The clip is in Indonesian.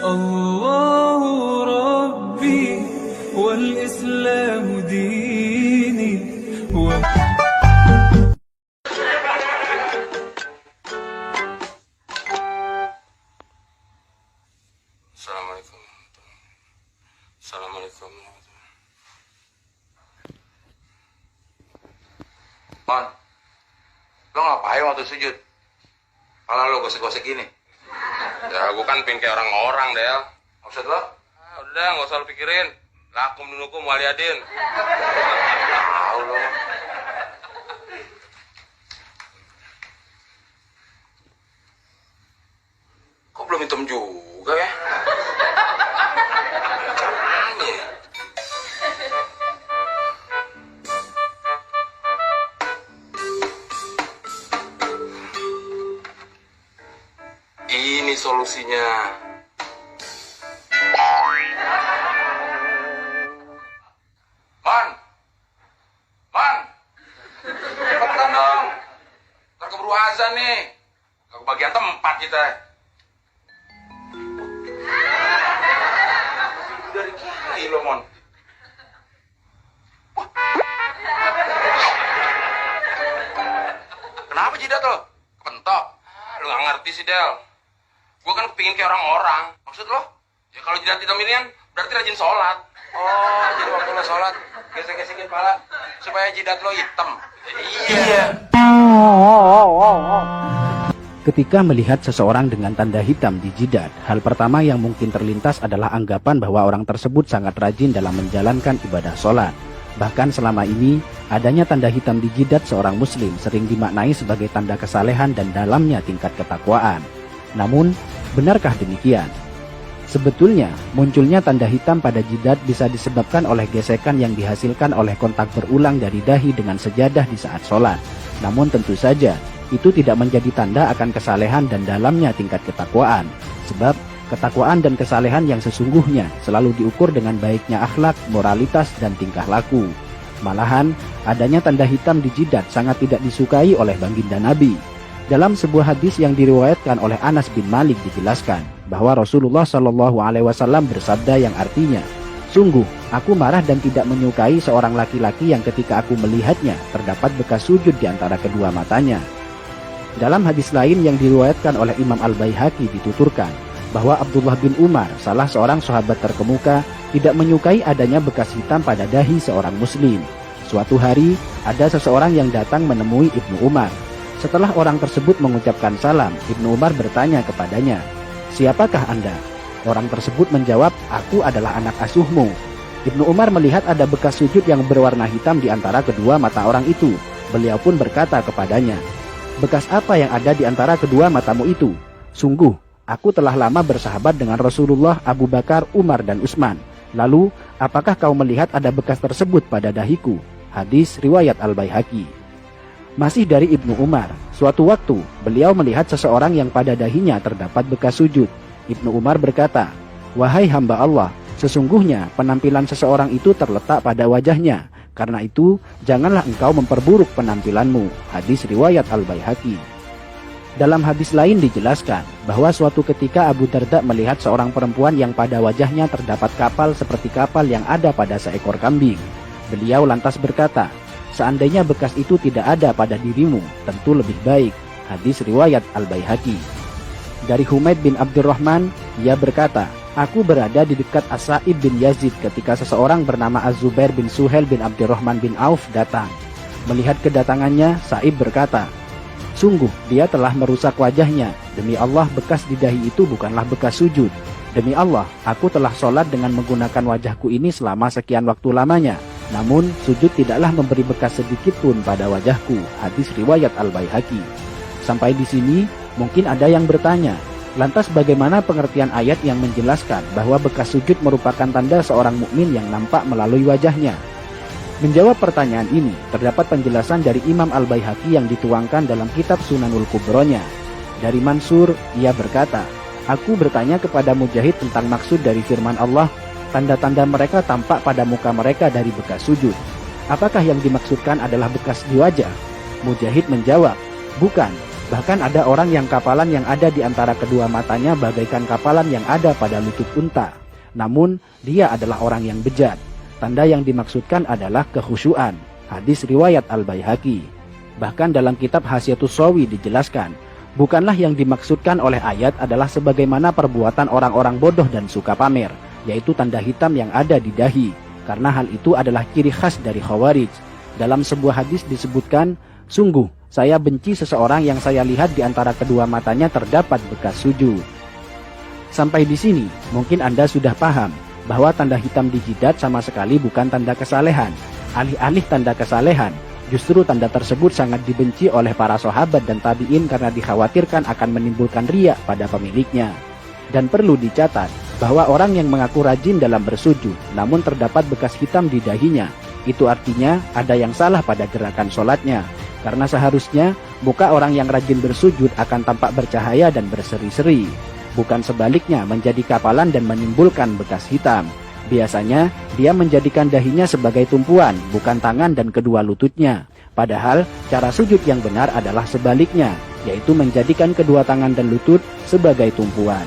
الله ربي والإسلام ديني Assalamualaikum. Assalamualaikum. Man, lo ngapain waktu sujud? Malah lo gosek-gosek gini. Ya, gue kan pengen kayak orang-orang, Del. Maksud lo? Udah, gak usah lo pikirin. Lakum dinukum waliyadin. Tahu lo. Kok belum hitam juga ya? Caranya. Ini solusinya. Man, cepetan dong. Ntar keburu azan nih. Gak kebagian tempat kita. Dari kiai lo, Mon. Wah. Kenapa jidat lo? Kepentok. Lo gak ngerti sih, Del. Gue kan kepingin kayak orang-orang. Maksud lo? Ya kalau jidat hitam ini kan berarti rajin sholat. Oh, jadi waktu lo sholat gesek-gesekin kepala supaya jidat lo hitam. Iya. Ketika melihat seseorang dengan tanda hitam di jidat, hal pertama yang mungkin terlintas adalah anggapan bahwa orang tersebut sangat rajin dalam menjalankan ibadah sholat. Bahkan selama ini, adanya tanda hitam di jidat seorang muslim sering dimaknai sebagai tanda kesalehan dan dalamnya tingkat ketakwaan. Namun, benarkah demikian? Sebetulnya, munculnya tanda hitam pada jidat bisa disebabkan oleh gesekan yang dihasilkan oleh kontak berulang dari dahi dengan sejadah di saat sholat. Namun tentu saja, itu tidak menjadi tanda akan kesalehan dan dalamnya tingkat ketakwaan. Sebab, ketakwaan dan kesalehan yang sesungguhnya selalu diukur dengan baiknya akhlak, moralitas, dan tingkah laku. Malahan, adanya tanda hitam di jidat sangat tidak disukai oleh baginda Nabi. Dalam sebuah hadis yang diriwayatkan oleh Anas bin Malik dijelaskan bahwa Rasulullah SAW bersabda yang artinya, "Sungguh, aku marah dan tidak menyukai seorang laki-laki yang ketika aku melihatnya terdapat bekas sujud di antara kedua matanya." Dalam hadis lain yang diriwayatkan oleh Imam Al-Baihaqi dituturkan bahwa Abdullah bin Umar, salah seorang sahabat terkemuka, tidak menyukai adanya bekas hitam pada dahi seorang muslim. Suatu hari, ada seseorang yang datang menemui Ibnu Umar. Setelah orang tersebut mengucapkan salam, Ibnu Umar bertanya kepadanya, "Siapakah Anda?" Orang tersebut menjawab, "Aku adalah anak asuhmu." Ibnu Umar melihat ada bekas sujud yang berwarna hitam di antara kedua mata orang itu. Beliau pun berkata kepadanya, "Bekas apa yang ada di antara kedua matamu itu?" "Sungguh, aku telah lama bersahabat dengan Rasulullah, Abu Bakar, Umar, dan Utsman. Lalu, apakah kau melihat ada bekas tersebut pada dahiku?" Hadis riwayat Al-Baihaqi. Masih dari Ibnu Umar, suatu waktu beliau melihat seseorang yang pada dahinya terdapat bekas sujud. Ibnu Umar berkata, "Wahai hamba Allah, sesungguhnya penampilan seseorang itu terletak pada wajahnya. Karena itu, janganlah engkau memperburuk penampilanmu." Hadis riwayat Al-Baihaqi. Dalam hadis lain dijelaskan bahwa suatu ketika Abu Darda melihat seorang perempuan yang pada wajahnya terdapat kapal seperti kapal yang ada pada seekor kambing. Beliau lantas berkata, "Seandainya bekas itu tidak ada pada dirimu, tentu lebih baik." Hadis riwayat Al-Baihaqi. Dari Humaid bin Abdurrahman, ia berkata, "Aku berada di dekat As-Sa'ib bin Yazid ketika seseorang bernama Az-Zubair bin Suhail bin Abdurrahman bin Auf datang. Melihat kedatangannya, Sa'ib berkata, 'Sungguh, dia telah merusak wajahnya. Demi Allah, bekas di dahi itu bukanlah bekas sujud. Demi Allah, aku telah sholat dengan menggunakan wajahku ini selama sekian waktu lamanya. Namun, sujud tidaklah memberi bekas sedikit pun pada wajahku." Hadis riwayat Al-Baihaqi. Sampai di sini, mungkin ada yang bertanya, lantas bagaimana pengertian ayat yang menjelaskan bahwa bekas sujud merupakan tanda seorang mukmin yang nampak melalui wajahnya? Menjawab pertanyaan ini, terdapat penjelasan dari Imam Al-Baihaqi yang dituangkan dalam kitab Sunanul Kubronya. Dari Mansur, ia berkata, "Aku bertanya kepada Mujahid tentang maksud dari firman Allah, tanda-tanda mereka tampak pada muka mereka dari bekas sujud. Apakah yang dimaksudkan adalah bekas di wajah?" Mujahid menjawab, "Bukan, Bahkan ada orang yang kapalan yang ada di antara kedua matanya bagaikan kapalan yang ada pada lutut unta. Namun, dia adalah orang yang bejat. Tanda yang dimaksudkan adalah kekhusyuan. Hadis riwayat Al-Baihaqi. Bahkan dalam kitab Hasyiatus Shawi dijelaskan, bukanlah yang dimaksudkan oleh ayat adalah sebagaimana perbuatan orang-orang bodoh dan suka pamer, yaitu tanda hitam yang ada di dahi, karena hal itu adalah ciri khas dari Khawarij. Dalam sebuah hadis disebutkan, sungguh, saya benci seseorang yang saya lihat di antara kedua matanya terdapat bekas sujud. Sampai di sini, mungkin Anda sudah paham bahwa tanda hitam di jidat sama sekali bukan tanda kesalehan. Alih-alih tanda kesalehan, justru tanda tersebut sangat dibenci oleh para sahabat dan tabi'in karena dikhawatirkan akan menimbulkan riya pada pemiliknya. Dan perlu dicatat bahwa orang yang mengaku rajin dalam bersujud namun terdapat bekas hitam di dahinya, itu artinya ada yang salah pada gerakan sholatnya. Karena seharusnya muka orang yang rajin bersujud akan tampak bercahaya dan berseri-seri, bukan sebaliknya menjadi kapalan dan menimbulkan bekas hitam. Biasanya dia menjadikan dahinya sebagai tumpuan, bukan tangan dan kedua lututnya. Padahal cara sujud yang benar adalah sebaliknya, yaitu menjadikan kedua tangan dan lutut sebagai tumpuan.